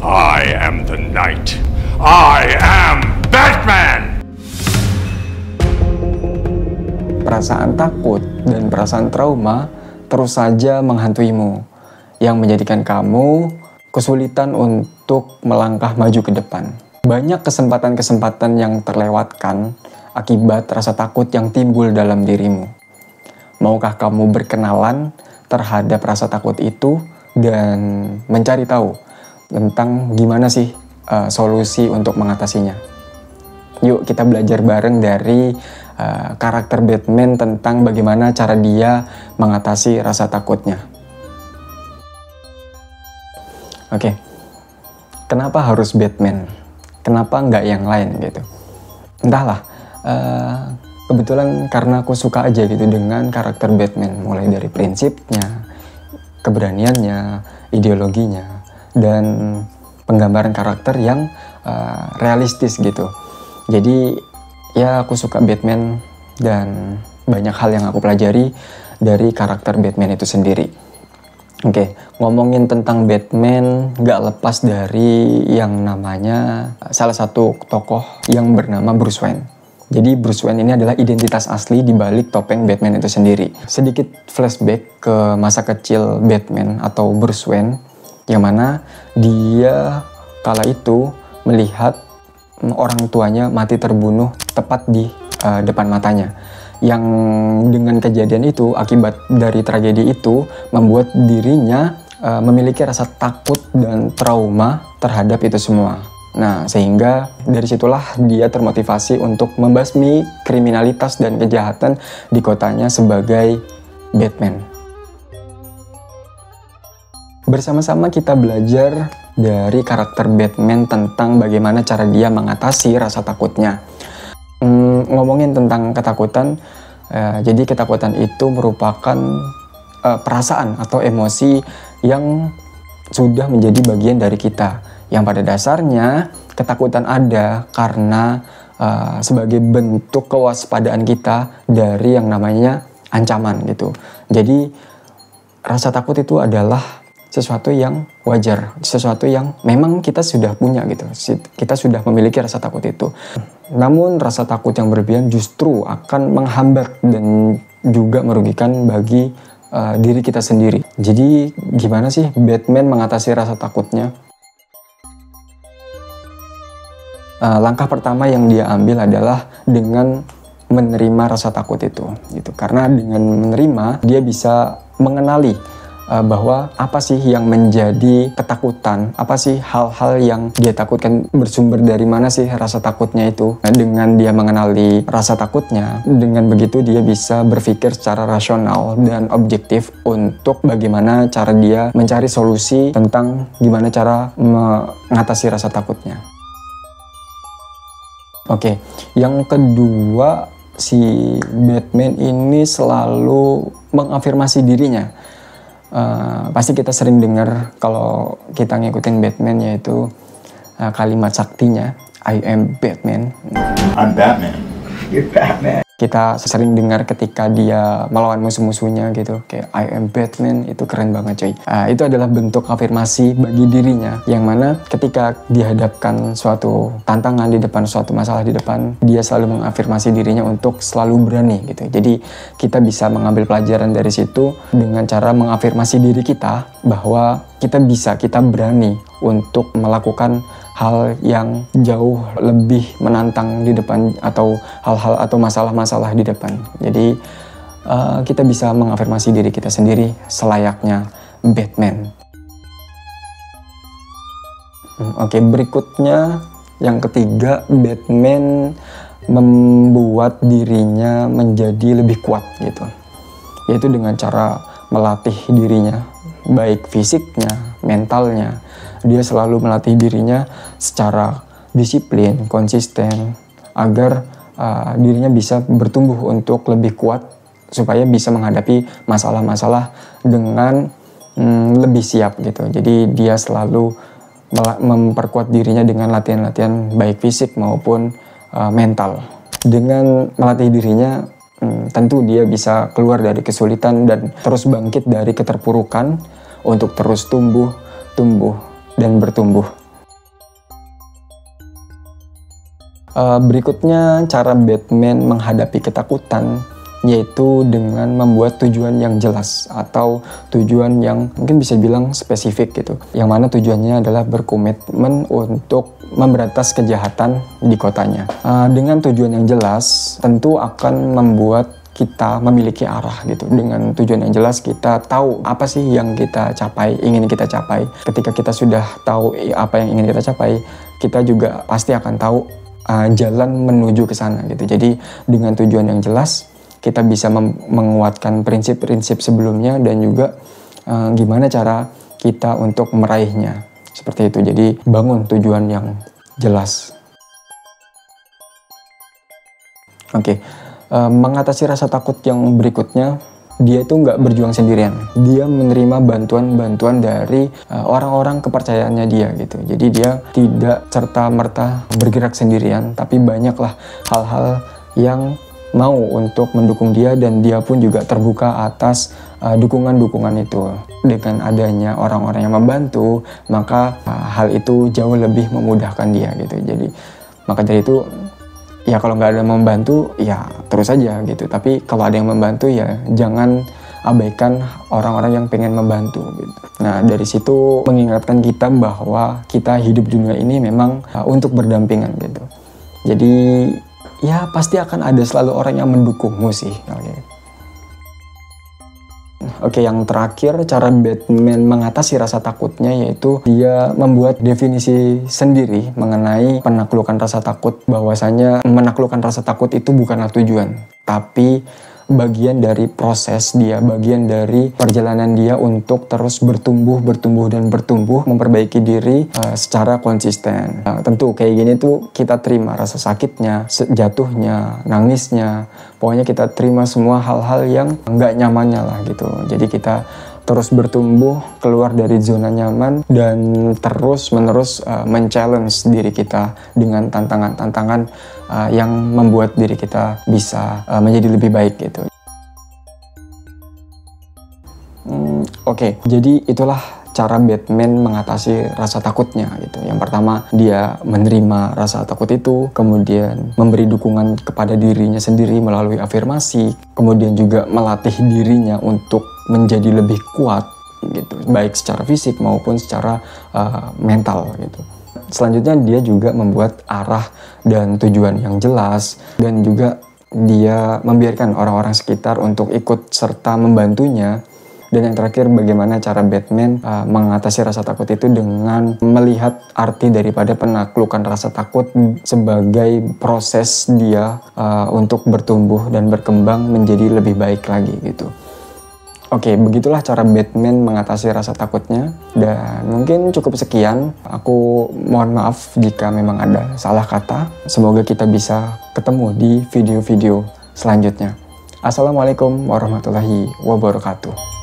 I am the Knight. I am Batman! Perasaan takut dan perasaan trauma terus saja menghantuimu, yang menjadikan kamu kesulitan untuk melangkah maju ke depan. Banyak kesempatan-kesempatan yang terlewatkan akibat rasa takut yang timbul dalam dirimu. Maukah kamu berkenalan terhadap rasa takut itu dan mencari tahu tentang gimana sih solusi untuk mengatasinya? Yuk kita belajar bareng dari karakter Batman tentang bagaimana cara dia mengatasi rasa takutnya. Oke, kenapa harus Batman? Kenapa nggak yang lain gitu? Entahlah, kebetulan karena aku suka aja gitu dengan karakter Batman, mulai dari prinsipnya, keberaniannya, ideologinya, dan penggambaran karakter yang realistis gitu. Jadi ya aku suka Batman dan banyak hal yang aku pelajari dari karakter Batman itu sendiri. Oke, ngomongin tentang Batman gak lepas dari yang namanya salah satu tokoh yang bernama Bruce Wayne. Jadi Bruce Wayne ini adalah identitas asli di balik topeng Batman itu sendiri. Sedikit flashback ke masa kecil Batman atau Bruce Wayne, yang mana dia kala itu melihat orang tuanya mati terbunuh tepat di depan matanya. Yang dengan kejadian itu, akibat dari tragedi itu, membuat dirinya memiliki rasa takut dan trauma terhadap itu semua. Nah, sehingga dari situlah dia termotivasi untuk membasmi kriminalitas dan kejahatan di kotanya sebagai Batman. Bersama-sama kita belajar dari karakter Batman tentang bagaimana cara dia mengatasi rasa takutnya. Ngomongin tentang ketakutan, jadi ketakutan itu merupakan perasaan atau emosi yang sudah menjadi bagian dari kita. Yang pada dasarnya ketakutan ada karena sebagai bentuk kewaspadaan kita dari yang namanya ancaman gitu. Jadi rasa takut itu adalah sesuatu yang wajar, sesuatu yang memang kita sudah punya gitu. Kita sudah memiliki rasa takut itu. Namun rasa takut yang berlebihan justru akan menghambat dan juga merugikan bagi diri kita sendiri. Jadi gimana sih Batman mengatasi rasa takutnya? Langkah pertama yang dia ambil adalah dengan menerima rasa takut itu gitu. Karena dengan menerima dia bisa mengenali bahwa apa sih yang menjadi ketakutan, apa sih hal-hal yang dia takutkan, bersumber dari mana sih rasa takutnya itu. Dengan dia mengenali rasa takutnya, dengan begitu dia bisa berpikir secara rasional dan objektif untuk bagaimana cara dia mencari solusi tentang gimana cara mengatasi rasa takutnya. Oke, yang kedua, si Batman ini selalu mengafirmasi dirinya. Pasti kita sering dengar kalau kita ngikutin Batman, yaitu kalimat saktinya, I am Batman. I'm Batman. You're Batman. Kita sering dengar ketika dia melawan musuh-musuhnya gitu, kayak I am Batman, itu keren banget coy. Itu adalah bentuk afirmasi bagi dirinya, yang mana ketika dihadapkan suatu tantangan di depan, suatu masalah di depan, dia selalu mengafirmasi dirinya untuk selalu berani gitu. Jadi kita bisa mengambil pelajaran dari situ dengan cara mengafirmasi diri kita bahwa kita bisa, kita berani untuk melakukan hal yang jauh lebih menantang di depan, atau hal-hal atau masalah-masalah di depan. Jadi kita bisa mengafirmasi diri kita sendiri selayaknya Batman. Oke, berikutnya yang ketiga, Batman membuat dirinya menjadi lebih kuat gitu. Yaitu dengan cara melatih dirinya, baik fisiknya, mentalnya. Dia selalu melatih dirinya secara disiplin, konsisten, agar dirinya bisa bertumbuh untuk lebih kuat, supaya bisa menghadapi masalah-masalah dengan lebih siap gitu. Jadi dia selalu memperkuat dirinya dengan latihan-latihan baik fisik maupun mental. Dengan melatih dirinya, tentu dia bisa keluar dari kesulitan dan terus bangkit dari keterpurukan untuk terus tumbuh dan bertumbuh. Berikutnya cara Batman menghadapi ketakutan, yaitu dengan membuat tujuan yang jelas atau tujuan yang mungkin bisa bilang spesifik gitu. Yang mana tujuannya adalah berkomitmen untuk memberantas kejahatan di kotanya. Dengan tujuan yang jelas tentu akan membuat kita memiliki arah gitu. Dengan tujuan yang jelas kita tahu apa sih yang kita capai, ingin kita capai. Ketika kita sudah tahu apa yang ingin kita capai, kita juga pasti akan tahu jalan menuju ke sana gitu. Jadi dengan tujuan yang jelas kita bisa menguatkan prinsip-prinsip sebelumnya dan juga gimana cara kita untuk meraihnya. Seperti itu. Jadi bangun tujuan yang jelas. Oke. Mengatasi rasa takut yang berikutnya, dia itu nggak berjuang sendirian. Dia menerima bantuan-bantuan dari orang-orang kepercayaannya dia gitu. Jadi dia tidak serta-merta bergerak sendirian, tapi banyaklah hal-hal yang mau untuk mendukung dia dan dia pun juga terbuka atas dukungan-dukungan itu. Dengan adanya orang-orang yang membantu, maka hal itu jauh lebih memudahkan dia gitu. Jadi maka dari itu ya kalau nggak ada yang membantu ya terus aja gitu, tapi kalau ada yang membantu ya jangan abaikan orang-orang yang pengen membantu gitu. Nah dari situ mengingatkan kita bahwa kita hidup di dunia ini memang untuk berdampingan gitu. Jadi ya pasti akan ada selalu orang yang mendukungmu sih. Oke, yang terakhir cara Batman mengatasi rasa takutnya yaitu dia membuat definisi sendiri mengenai penaklukan rasa takut, bahwasanya menaklukkan rasa takut itu bukanlah tujuan, tapi bagian dari proses dia, bagian dari perjalanan dia untuk terus bertumbuh dan bertumbuh, memperbaiki diri secara konsisten. Tentu kayak gini tuh kita terima rasa sakitnya, jatuhnya, nangisnya, pokoknya kita terima semua hal-hal yang nggak nyamannya lah gitu. Jadi kita terus bertumbuh, keluar dari zona nyaman dan terus-menerus men-challenge diri kita dengan tantangan-tantangan yang membuat diri kita bisa menjadi lebih baik gitu. Oke, jadi itulah cara Batman mengatasi rasa takutnya gitu. Yang pertama, dia menerima rasa takut itu, kemudian memberi dukungan kepada dirinya sendiri melalui afirmasi, kemudian juga melatih dirinya untuk menjadi lebih kuat gitu, baik secara fisik maupun secara mental gitu. Selanjutnya dia juga membuat arah dan tujuan yang jelas, dan juga dia membiarkan orang-orang sekitar untuk ikut serta membantunya. Dan yang terakhir, bagaimana cara Batman mengatasi rasa takut itu dengan melihat arti daripada penaklukan rasa takut sebagai proses dia untuk bertumbuh dan berkembang menjadi lebih baik lagi gitu. Oke, begitulah cara Batman mengatasi rasa takutnya. Dan mungkin cukup sekian. Aku mohon maaf jika memang ada salah kata. Semoga kita bisa ketemu di video-video selanjutnya. Assalamualaikum warahmatullahi wabarakatuh.